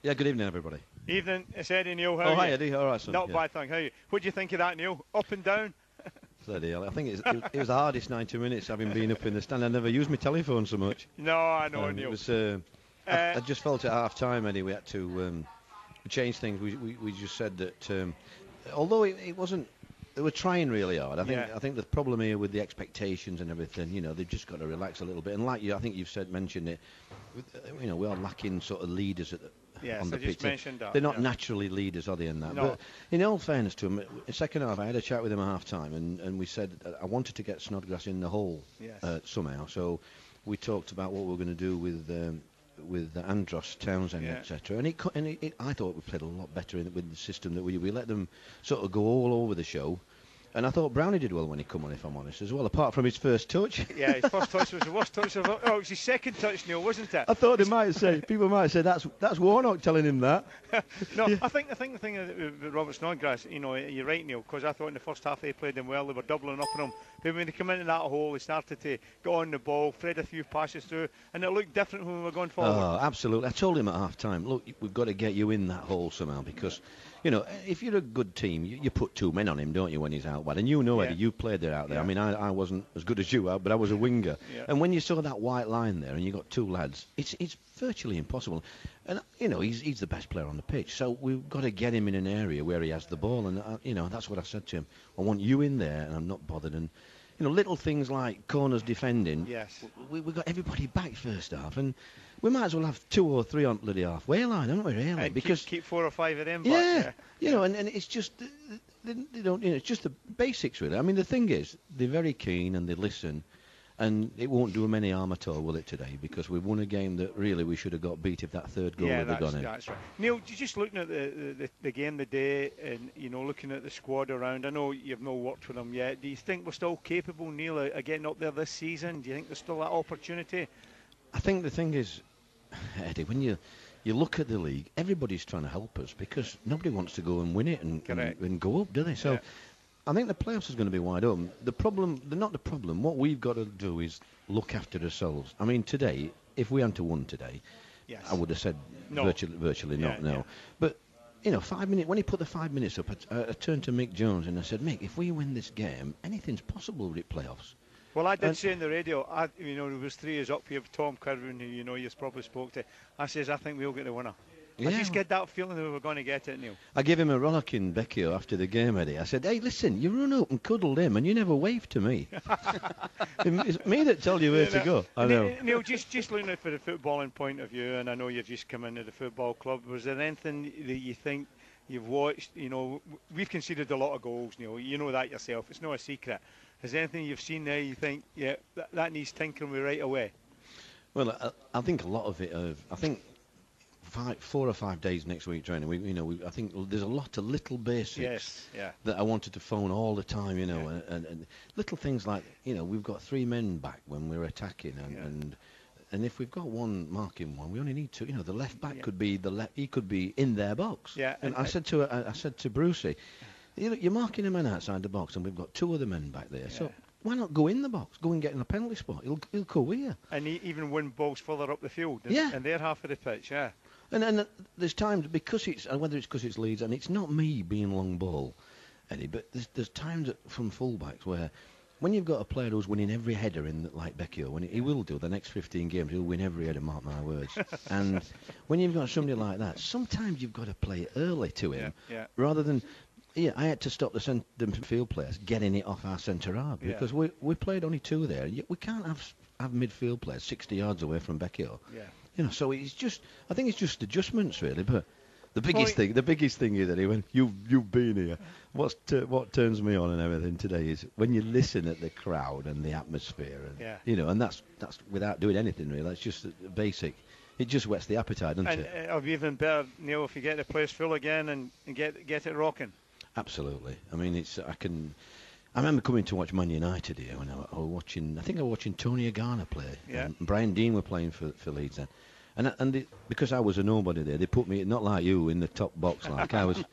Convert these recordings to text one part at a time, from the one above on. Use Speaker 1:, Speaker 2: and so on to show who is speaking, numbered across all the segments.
Speaker 1: Yeah, good evening, everybody.
Speaker 2: Evening, it's Eddie, Neil. How
Speaker 1: Oh,
Speaker 2: are
Speaker 1: hi,
Speaker 2: you?
Speaker 1: Eddie. All right, son.
Speaker 2: Not bad, thank you. How are you? What do you think of that, Neil? Up and down?
Speaker 1: Bloody hell. I think it was the hardest 90 minutes having been up in the stand. I never used my telephone so much.
Speaker 2: No, I know, Neil.
Speaker 1: It was. I just felt at half time, Eddie, we had to change things. We just said that although it wasn't. They were trying really hard. I think the problem here with the expectations and everything, they've just got to relax a little bit. And like you, I think you've mentioned it. We are lacking sort of leaders on the pitch. They're not naturally leaders, are they? In that. No. But in all fairness to them, in the second half, I had a chat with them at half time, and we said I wanted to get Snodgrass in the hole somehow. So we talked about what we were going to do with Andros, Townsend, etc. And I thought we played a lot better with the system that we let them sort of go all over the show. And I thought Brownie did well when he come on, if I'm honest, as well, apart from his first touch.
Speaker 2: Yeah, his first touch was the worst touch of it. Oh, it was his second touch, Neil, wasn't it?
Speaker 1: I thought people might say that's Warnock telling him that.
Speaker 2: No, I think the thing with Robert Snodgrass, you're right, Neil, because I thought in the first half they played him well. They were doubling up on him. But when they come into that hole, they started to get on the ball, thread a few passes through, and it looked different when we were going forward.
Speaker 1: Oh, absolutely. I told him at half time, look, we've got to get you in that hole somehow, because if you're a good team, you put two men on him, don't you, when he's out wide? And Eddie, you played there out there. I mean, I wasn't as good as you are, but I was a winger. And when you saw that white line there and you got two lads, it's virtually impossible. And, he's the best player on the pitch. So we've got to get him in an area where he has the ball. And, that's what I said to him. I want you in there, and I'm not bothered. And, little things like corners defending.
Speaker 2: Yes.
Speaker 1: We got everybody back first half. And we might as well have 2 or 3 on the halfway line, don't we, really?
Speaker 2: And
Speaker 1: because
Speaker 2: keep 4 or 5 of them back there.
Speaker 1: And it's just... They don't, it's just the basics, really. I mean, the thing is, they're very keen and they listen, and it won't do them any harm at all, will it, today? Because we've won a game that really we should have got beat if that third goal had gone in.
Speaker 2: That's right. Neil, just looking at the game today, and looking at the squad around, I know you've not worked with them yet. Do you think we're still capable, Neil, of getting up there this season? Do you think there's still that opportunity?
Speaker 1: I think the thing is, Eddie, when you look at the league, everybody's trying to help us because nobody wants to go and win it and go up, do they? So I think the playoffs is going to be wide open. What we've got to do is look after ourselves. I mean, today, if we hadn't won today, I would have said virtually not.
Speaker 2: Yeah.
Speaker 1: But 5 minutes, when he put the 5 minutes up, I turned to Mick Jones and I said, Mick, if we win this game, anything's possible with playoffs.
Speaker 2: Well, I did say in the radio, there was 3 years up here with Tom Kirwan, who you probably spoke to. I says, I think we'll get the winner. I just get that feeling that we were going to get it, Neil.
Speaker 1: I gave him a rollock in Becchio after the game, Eddie. I said, hey, listen, you run up and cuddled him and you never waved to me. It's me that told you where to go. I know.
Speaker 2: Neil, just looking at it from the footballing point of view, and I know you've just come into the football club, was there anything that you think you've watched? We've conceded a lot of goals, Neil. You know that yourself. It's not a secret. Is there anything you've seen there you think, that needs tinkering with right away?
Speaker 1: Well, I think a lot of it. I think 4 or 5 days next week training. I think there's a lot of little basics that I wanted to phone all the time. And little things like we've got 3 men back when we're attacking, and if we've got one marking one, we only need 2. The left back could be he could be in their box.
Speaker 2: Yeah,
Speaker 1: and I said to Brucey, you're marking a man outside the box, and we've got 2 other men back there. Yeah. So why not go in the box, go and get in a penalty spot? He'll go here.
Speaker 2: And even win balls further up the field. And they're half of the pitch. Yeah.
Speaker 1: And there's times because whether it's because it's Leeds, and it's not me being long ball, Eddie, but there's times from fullbacks where when you've got a player who's winning every header like Becchio, when he will do the next 15 games, he'll win every header, mark my words. And when you've got somebody like that, sometimes you've got to play early to him rather than. Yeah, I had to stop the midfield players getting it off our centre half because we played only 2 there. We can't have midfield players 60 yards away from Becchio.
Speaker 2: Yeah.
Speaker 1: So I think it's just adjustments really. But the biggest thing is that when you've been here, what turns me on and everything today is when you listen at the crowd and the atmosphere, and and that's without doing anything really. That's just basic. It just whets the appetite, doesn't it?
Speaker 2: And it'll be even better, Neil, if you get the place full again and get it rocking.
Speaker 1: Absolutely. I mean, I remember coming to watch Man United here when I was watching. I think I was watching Tony Agana play.
Speaker 2: Yeah.
Speaker 1: And Brian Dean were playing for Leeds then, Because I was a nobody there, they put me, not like you, in the top box. Like I was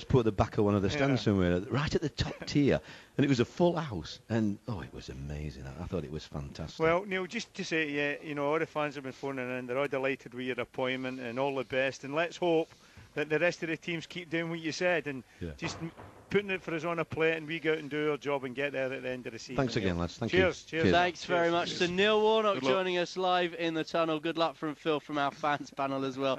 Speaker 1: put at the back of one of the stands somewhere, right at the top tier, and it was a full house, and it was amazing. I thought it was fantastic.
Speaker 2: Well, Neil, just to say, all the fans have been phoning in. They're all delighted with your appointment, and all the best. And let's hope that the rest of the teams keep doing what you said, and just putting it for us on a plate, and we go out and do our job and get there at the end of the season.
Speaker 1: Thanks again, lads.
Speaker 2: Cheers.
Speaker 3: Thanks very much to Neil Warnock joining us live in the tunnel. Good luck from Phil from our fans panel as well.